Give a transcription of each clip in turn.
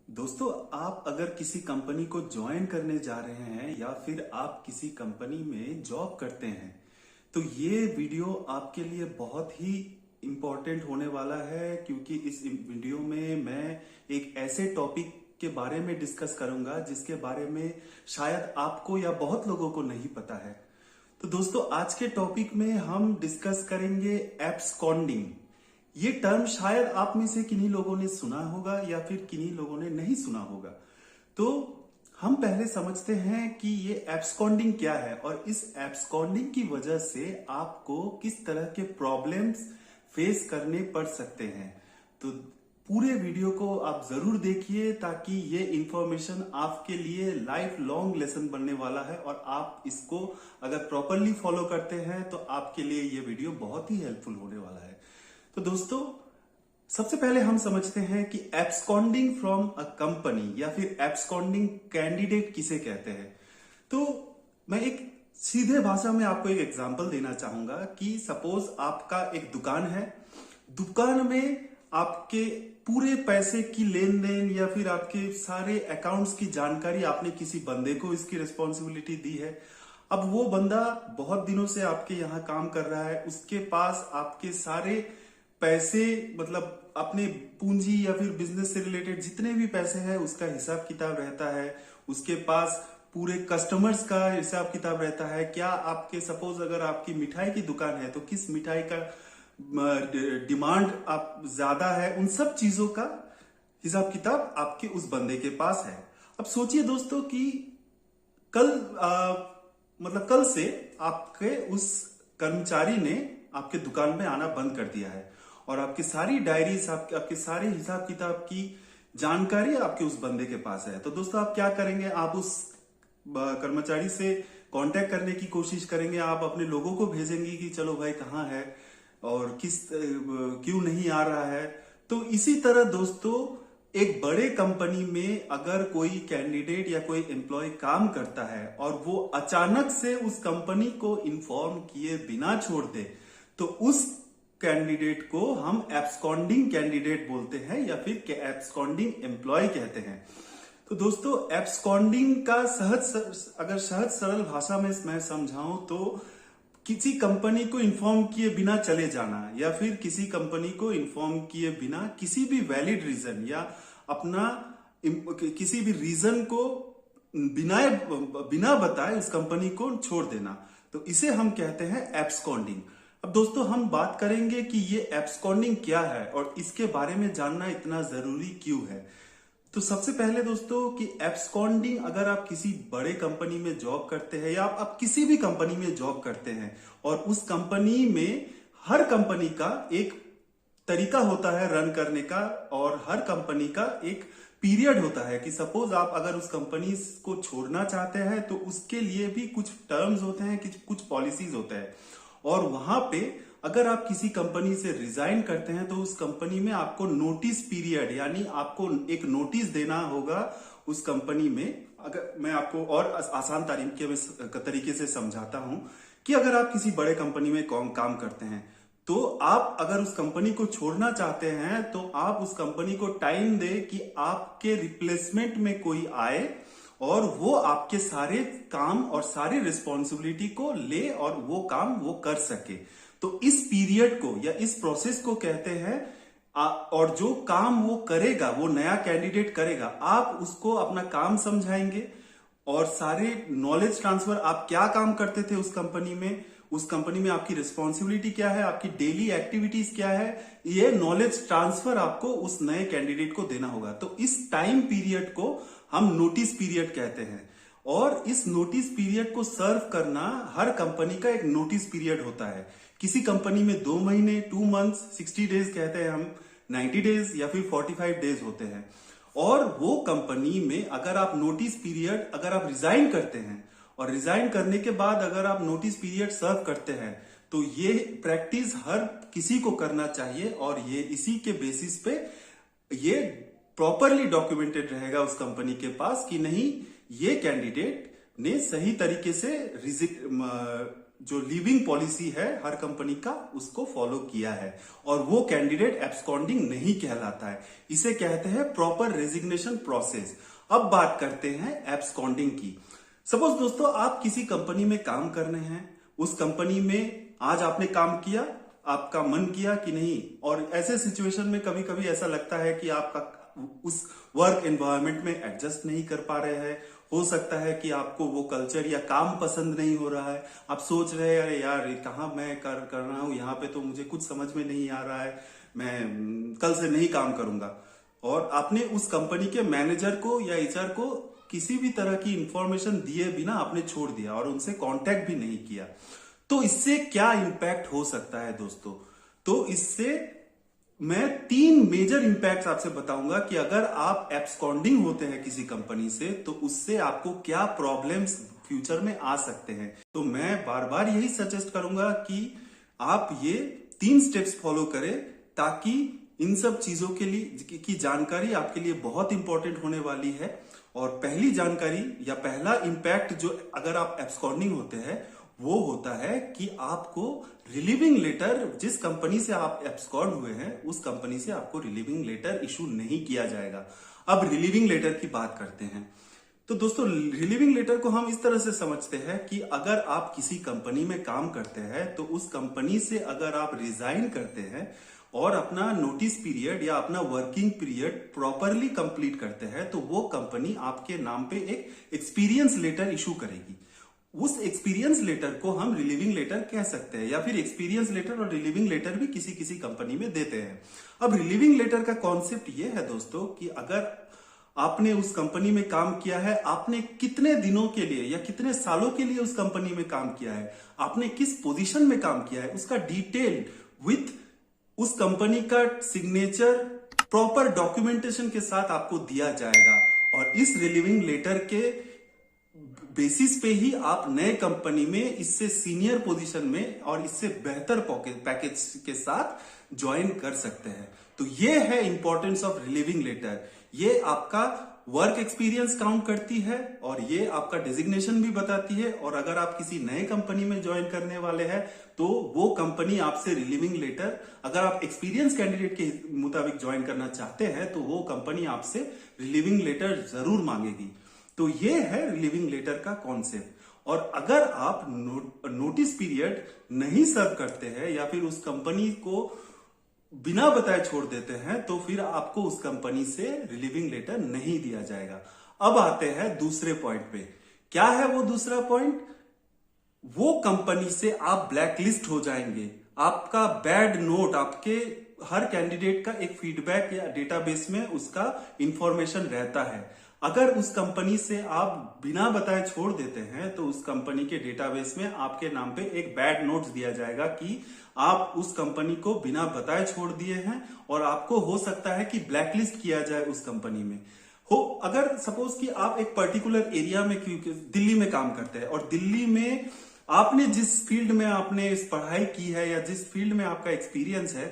दोस्तों, आप अगर किसी कंपनी को ज्वाइन करने जा रहे हैं या फिर आप किसी कंपनी में जॉब करते हैं तो ये वीडियो आपके लिए बहुत ही इम्पोर्टेंट होने वाला है, क्योंकि इस वीडियो में मैं एक ऐसे टॉपिक के बारे में डिस्कस करूंगा जिसके बारे में शायद आपको या बहुत लोगों को नहीं पता है। तो दोस्तों, आज के टॉपिक में हम डिस्कस करेंगे एब्सकॉन्डिंग। ये टर्म शायद आप में से किन्हीं लोगों ने सुना होगा या फिर किन्हीं लोगों ने नहीं सुना होगा। तो हम पहले समझते हैं कि ये एब्सकॉन्डिंग क्या है और इस एब्सकॉन्डिंग की वजह से आपको किस तरह के प्रॉब्लम्स फेस करने पड़ सकते हैं। तो पूरे वीडियो को आप जरूर देखिए ताकि ये इंफॉर्मेशन आपके लिए लाइफ लॉन्ग लेसन बनने वाला है और आप इसको अगर प्रॉपरली फॉलो करते हैं तो आपके लिए ये वीडियो बहुत ही हेल्पफुल होने वाला है। तो दोस्तों, सबसे पहले हम समझते हैं कि एब्सकॉन्डिंग फ्रॉम अ कंपनी या फिर एब्सकॉन्डिंग कैंडिडेट किसे कहते हैं। तो मैं एक सीधे भाषा में आपको एक एग्जांपल देना चाहूंगा कि सपोज आपका एक दुकान है। दुकान में आपके पूरे पैसे की लेन देन या फिर आपके सारे अकाउंट्स की जानकारी आपने किसी बंदे को इसकी रिस्पॉन्सिबिलिटी दी है। अब वो बंदा बहुत दिनों से आपके यहाँ काम कर रहा है, उसके पास आपके सारे पैसे मतलब अपने पूंजी या फिर बिजनेस से रिलेटेड जितने भी पैसे हैं उसका हिसाब किताब रहता है। उसके पास पूरे कस्टमर्स का हिसाब किताब रहता है। क्या आपके सपोज अगर आपकी मिठाई की दुकान है तो किस मिठाई का डिमांड आप ज्यादा है, उन सब चीजों का हिसाब किताब आपके उस बंदे के पास है। अब सोचिए दोस्तों कि कल से आपके उस कर्मचारी ने आपके दुकान में आना बंद कर दिया है और आपकी सारी डायरीज आपके सारे हिसाब किताब की जानकारी आपके उस बंदे के पास है। तो दोस्तों, आप क्या करेंगे? आप उस कर्मचारी से कांटेक्ट करने की कोशिश करेंगे। आप अपने लोगों को भेजेंगे कि चलो भाई कहाँ है और क्यों नहीं आ रहा है। तो इसी तरह दोस्तों, एक बड़े कंपनी में अगर कोई कैंडिडेट या कोई एम्प्लॉय काम करता है और वो अचानक से उस कंपनी को इन्फॉर्म किए बिना छोड़ दे तो उस कैंडिडेट को हम एब्सकॉन्डिंग कैंडिडेट बोलते हैं या फिर एब्सकॉन्डिंग एम्प्लॉय कहते हैं। तो दोस्तों, एब्सकॉन्डिंग का अगर सहज सरल भाषा में मैं समझाऊं तो किसी कंपनी को इन्फॉर्म किए बिना चले जाना या फिर किसी कंपनी को इन्फॉर्म किए बिना किसी भी वैलिड रीजन या अपना किसी भी रीजन को बिना बताए उस कंपनी को छोड़ देना, तो इसे हम कहते हैं एब्सकॉन्डिंग। अब दोस्तों, हम बात करेंगे कि ये एब्सकॉन्डिंग क्या है और इसके बारे में जानना इतना जरूरी क्यों है। तो सबसे पहले दोस्तों कि एब्सकॉन्डिंग, अगर आप किसी बड़े कंपनी में जॉब करते हैं या आप किसी भी कंपनी में जॉब करते हैं और उस कंपनी में हर कंपनी का एक तरीका होता है रन करने का और हर कंपनी का एक पीरियड होता है कि सपोज आप अगर उस कंपनी को छोड़ना चाहते हैं तो उसके लिए भी कुछ टर्म्स होते हैं, कुछ पॉलिसीज होते हैं। और वहां पे अगर आप किसी कंपनी से रिजाइन करते हैं तो उस कंपनी में आपको नोटिस पीरियड यानी आपको एक नोटिस देना होगा उस कंपनी में। अगर मैं आपको और आसान तरीके से समझाता हूं कि अगर आप किसी बड़े कंपनी में काम करते हैं तो आप अगर उस कंपनी को छोड़ना चाहते हैं तो आप उस कंपनी को टाइम दे कि आपके रिप्लेसमेंट में कोई आए और वो आपके सारे काम और सारी रिस्पॉन्सिबिलिटी को ले और वो काम वो कर सके। तो इस पीरियड को या इस प्रोसेस को कहते हैं और जो काम वो करेगा, वो नया कैंडिडेट करेगा, आप उसको अपना काम समझाएंगे और सारे नॉलेज ट्रांसफर, आप क्या काम करते थे उस कंपनी में आपकी रिस्पॉन्सिबिलिटी क्या है, आपकी डेली एक्टिविटीज क्या है, ये नॉलेज ट्रांसफर आपको उस नए कैंडिडेट को देना होगा। तो इस टाइम पीरियड को हम नोटिस पीरियड कहते हैं और इस नोटिस पीरियड को सर्व करना, हर कंपनी का एक नोटिस पीरियड होता है। किसी कंपनी में 2 महीने 2 मंथ्स 60 डेज कहते हैं हम, 90 डेज या फिर 45 डेज होते हैं। और वो कंपनी में अगर आप नोटिस पीरियड, अगर आप रिजाइन करते हैं और रिजाइन करने के बाद अगर आप नोटिस पीरियड सर्व करते हैं तो ये प्रैक्टिस हर किसी को करना चाहिए और ये इसी के बेसिस पे ये प्रॉपरली डॉक्यूमेंटेड रहेगा उस कंपनी के पास कि नहीं, ये कैंडिडेट ने सही तरीके से जो लीविंग पॉलिसी है हर कंपनी का, उसको फॉलो किया है, और वो कैंडिडेट एब्सकॉन्डिंग नहीं कहलाता है। इसे कहते हैं प्रॉपर रेजिग्नेशन प्रोसेस। अब बात करते हैं एब्सकॉन्डिंग की। सपोज दोस्तों आप किसी कंपनी में काम कर रहे हैं, उस कंपनी में आज आपने काम किया, आपका मन किया कि नहीं, और ऐसे सिचुएशन में कभी कभी ऐसा लगता है कि आपका उस वर्क एनवायरनमेंट में एडजस्ट नहीं कर पा रहे हैं। हो सकता है कि आपको वो कल्चर या काम पसंद नहीं हो रहा है। आप सोच रहे हैं अरे यार कहाँ मैं कर रहा हूँ, यहाँ पे तो मुझे कुछ समझ में नहीं आ रहा है, मैं कल से नहीं काम करूंगा। और आपने उस कंपनी के मैनेजर को या एचआर को किसी भी तरह की इंफॉर्मेशन दिए बिना आपने छोड़ दिया और उनसे कांटेक्ट भी नहीं किया। तो इससे क्या इंपैक्ट हो सकता है दोस्तों? तो इससे मैं 3 मेजर इंपैक्ट्स आपसे बताऊंगा कि अगर आप एब्सकॉन्डिंग होते हैं किसी कंपनी से तो उससे आपको क्या प्रॉब्लम्स फ्यूचर में आ सकते हैं। तो मैं बार बार यही सजेस्ट करूंगा कि आप ये 3 स्टेप्स फॉलो करें, ताकि इन सब चीजों के लिए की जानकारी आपके लिए बहुत इंपॉर्टेंट होने वाली है। और पहली जानकारी या पहला इंपैक्ट जो अगर आप एब्सकॉन्डिंग होते हैं वो होता है कि आपको रिलीविंग लेटर, जिस कंपनी से आप एब्सकॉन्ड हुए हैं उस कंपनी से आपको रिलीविंग लेटर इशू नहीं किया जाएगा। अब रिलीविंग लेटर की बात करते हैं। तो दोस्तों रिलीविंग लेटर को हम इस तरह से समझते हैं कि अगर आप किसी कंपनी में काम करते हैं तो उस कंपनी से अगर आप रिजाइन करते हैं और अपना नोटिस पीरियड या अपना वर्किंग पीरियड प्रॉपरली कंप्लीट करते हैं तो वो कंपनी आपके नाम पे एक एक्सपीरियंस लेटर इशू करेगी। उस एक्सपीरियंस लेटर को हम रिलीविंग लेटर कह सकते हैं, या फिर एक्सपीरियंस लेटर और रिलीविंग लेटर भी किसी किसी कंपनी में देते हैं। अब रिलीविंग लेटर का कॉन्सेप्ट ये है दोस्तों कि अगर आपने उस कंपनी में काम किया है, आपने कितने दिनों के लिए या कितने सालों के लिए उस कंपनी में काम किया है, आपने किस पोजीशन में काम किया है, उसका डिटेल विथ उस कंपनी का सिग्नेचर प्रॉपर डॉक्यूमेंटेशन के साथ आपको दिया जाएगा। और इस रिलीविंग लेटर के बेसिस पे ही आप नए कंपनी में इससे सीनियर पोजीशन में और इससे बेहतर पैकेज के साथ ज्वाइन कर सकते हैं। तो ये है इंपॉर्टेंस ऑफ रिलीविंग लेटर। ये आपका वर्क एक्सपीरियंस काउंट करती है और ये आपका डेजिग्नेशन भी बताती है। और अगर आप किसी नए कंपनी में ज्वाइन करने वाले हैं तो वो कंपनी आपसे रिलीविंग लेटर, अगर आप एक्सपीरियंस कैंडिडेट के मुताबिक ज्वाइन करना चाहते हैं तो वो कंपनी आपसे रिलीविंग लेटर जरूर मांगेगी। तो ये है रिलीविंग लेटर का कॉन्सेप्ट। और अगर आप नोटिस पीरियड नहीं सर्व करते हैं या फिर उस कंपनी को बिना बताए छोड़ देते हैं तो फिर आपको उस कंपनी से रिलीविंग लेटर नहीं दिया जाएगा। अब आते हैं दूसरे पॉइंट पे। क्या है वो दूसरा पॉइंट? वो कंपनी से आप ब्लैकलिस्ट हो जाएंगे। आपका बैड नोट, आपके हर कैंडिडेट का एक फीडबैक या डेटाबेस में उसका इंफॉर्मेशन रहता है। अगर उस कंपनी से आप बिना बताए छोड़ देते हैं तो उस कंपनी के डेटाबेस में आपके नाम पे एक बैड नोट्स दिया जाएगा कि आप उस कंपनी को बिना बताए छोड़ दिए हैं, और आपको हो सकता है कि ब्लैकलिस्ट किया जाए उस कंपनी में। अगर सपोज कि आप एक पर्टिकुलर एरिया में, दिल्ली में काम करते हैं और दिल्ली में आपने जिस फील्ड में आपने इस पढ़ाई की है या जिस फील्ड में आपका एक्सपीरियंस है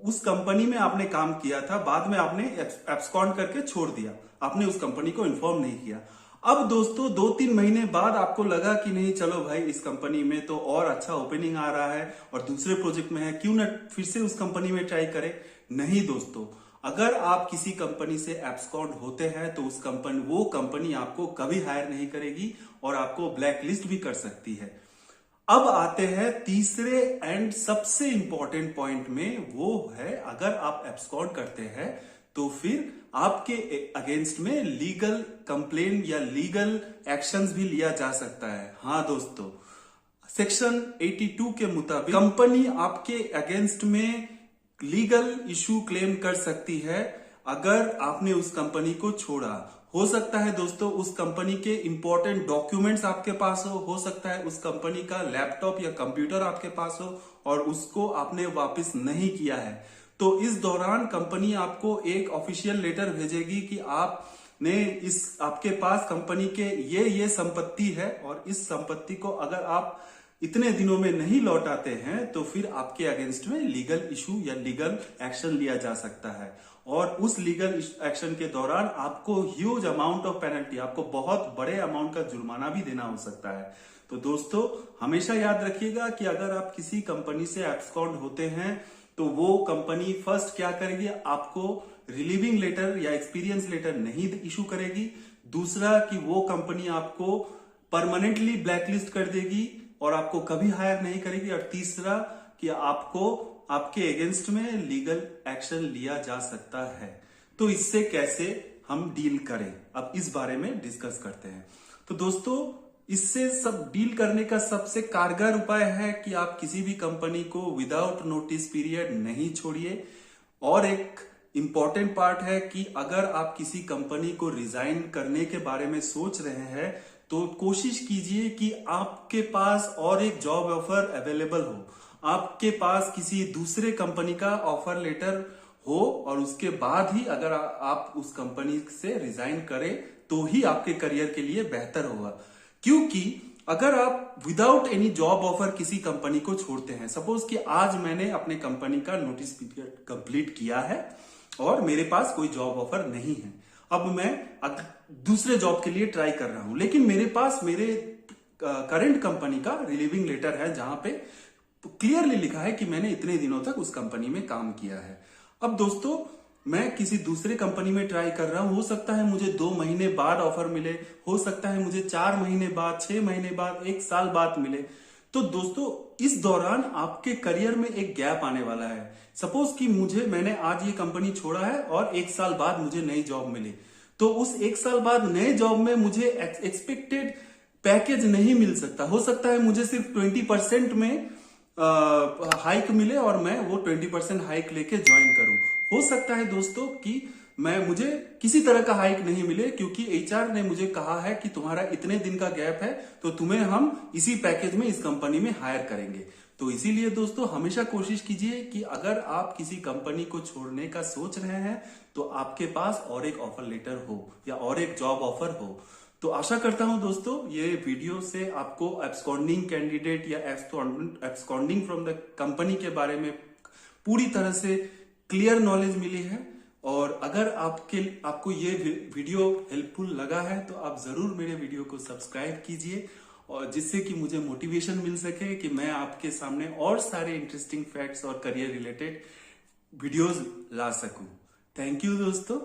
उस कंपनी में आपने काम किया था, बाद में आपने एब्सकॉन्ड करके छोड़ दिया, आपने उस कंपनी को इन्फॉर्म नहीं किया। अब दोस्तों 2-3 महीने बाद आपको लगा कि नहीं चलो भाई इस कंपनी में तो और अच्छा ओपनिंग आ रहा है और दूसरे प्रोजेक्ट में है, क्यों ना फिर से उस कंपनी में ट्राई करें। नहीं दोस्तों, अगर आप किसी कंपनी से एब्सकॉन्ड होते हैं तो वो कंपनी आपको कभी हायर नहीं करेगी और आपको ब्लैकलिस्ट भी कर सकती है। अब आते हैं तीसरे एंड सबसे इंपॉर्टेंट पॉइंट में, वो है अगर आप एब्सकॉन्ड करते हैं तो फिर आपके अगेंस्ट में लीगल कंप्लेन या लीगल एक्शंस भी लिया जा सकता है। हाँ दोस्तों, सेक्शन 82 के मुताबिक कंपनी आपके अगेंस्ट में लीगल इशू क्लेम कर सकती है अगर आपने उस कंपनी को छोड़ा। हो सकता है दोस्तों उस कंपनी के इंपॉर्टेंट डॉक्यूमेंट्स आपके पास हो सकता है उस कंपनी का लैपटॉप या कंप्यूटर आपके पास हो और उसको आपने वापस नहीं किया है। तो इस दौरान कंपनी आपको एक ऑफिशियल लेटर भेजेगी कि आपके पास कंपनी के ये संपत्ति है और इस संपत्ति को अगर आप इतने दिनों में नहीं लौटाते हैं तो फिर आपके अगेंस्ट में लीगल इशू या लीगल एक्शन लिया जा सकता है। और उस लीगल एक्शन के दौरान आपको ह्यूज अमाउंट ऑफ पेनल्टी, आपको बहुत बड़े अमाउंट का जुर्माना भी देना हो सकता है। तो दोस्तों हमेशा याद रखिएगा कि अगर आप किसी कंपनी से एब्सकॉन्ड होते हैं तो वो कंपनी फर्स्ट क्या करेगी, आपको रिलीविंग लेटर या एक्सपीरियंस लेटर नहीं इशू करेगी। दूसरा कि वो कंपनी आपको परमानेंटली ब्लैकलिस्ट कर देगी और आपको कभी हायर नहीं करेगी। और तीसरा कि आपको आपके अगेंस्ट में लीगल एक्शन लिया जा सकता है। तो इससे कैसे हम डील करें, अब इस बारे में डिस्कस करते हैं। तो दोस्तों इससे सब डील करने का सबसे कारगर उपाय है कि आप किसी भी कंपनी को विदाउट नोटिस पीरियड नहीं छोड़िए। और एक इंपॉर्टेंट पार्ट है कि अगर आप किसी कंपनी को रिजाइन करने के बारे में सोच रहे हैं तो कोशिश कीजिए कि आपके पास और एक जॉब ऑफर अवेलेबल हो, आपके पास किसी दूसरे कंपनी का ऑफर लेटर हो और उसके बाद ही अगर आप उस कंपनी से रिजाइन करें तो ही आपके करियर के लिए बेहतर होगा। क्योंकि अगर आप विदाउट एनी जॉब ऑफर किसी कंपनी को छोड़ते हैं, सपोज कि आज मैंने अपने कंपनी का नोटिस पीरियड कंप्लीट किया है और मेरे पास कोई जॉब ऑफर नहीं है, अब मैं दूसरे जॉब के लिए ट्राई कर रहा हूं, लेकिन मेरे पास मेरे करंट कंपनी का रिलीविंग लेटर है जहां पे क्लियरली लिखा है कि मैंने इतने दिनों तक उस कंपनी में काम किया है। अब दोस्तों मैं किसी दूसरे कंपनी में ट्राई कर रहा हूं, हो सकता है मुझे 2 महीने बाद ऑफर मिले, हो सकता है मुझे 4 महीने बाद, 6 महीने बाद, 1 साल बाद मिले। तो दोस्तों इस दौरान आपके करियर में एक गैप आने वाला है। सपोज कि मैंने आज ये कंपनी छोड़ा है और 1 साल बाद मुझे नई जॉब मिली, तो उस 1 साल बाद नए जॉब में मुझे एक्सपेक्टेड पैकेज नहीं मिल सकता। हो सकता है मुझे सिर्फ 20% में हाइक मिले और मैं वो 20% हाइक लेके ज्वाइन करूं। हो सकता है दोस्तों कि मुझे किसी तरह का हाइक नहीं मिले क्योंकि एचआर ने मुझे कहा है कि तुम्हारा इतने दिन का गैप है तो तुम्हें हम इसी पैकेज में इस कंपनी में हायर करेंगे। तो इसीलिए दोस्तों हमेशा कोशिश कीजिए कि अगर आप किसी कंपनी को छोड़ने का सोच रहे हैं तो आपके पास और एक ऑफर लेटर हो या और एक जॉब ऑफर हो। तो आशा करता हूं दोस्तों ये वीडियो से आपको एब्सकॉन्डिंग कैंडिडेट या एब्सकॉन्डिंग फ्रॉम द कंपनी के बारे में पूरी तरह से क्लियर नॉलेज मिली है। और अगर आपको ये वीडियो हेल्पफुल लगा है तो आप जरूर मेरे वीडियो को सब्सक्राइब कीजिए और जिससे कि मुझे मोटिवेशन मिल सके कि मैं आपके सामने और सारे इंटरेस्टिंग फैक्ट्स और करियर रिलेटेड वीडियोस ला सकूं। थैंक यू दोस्तों।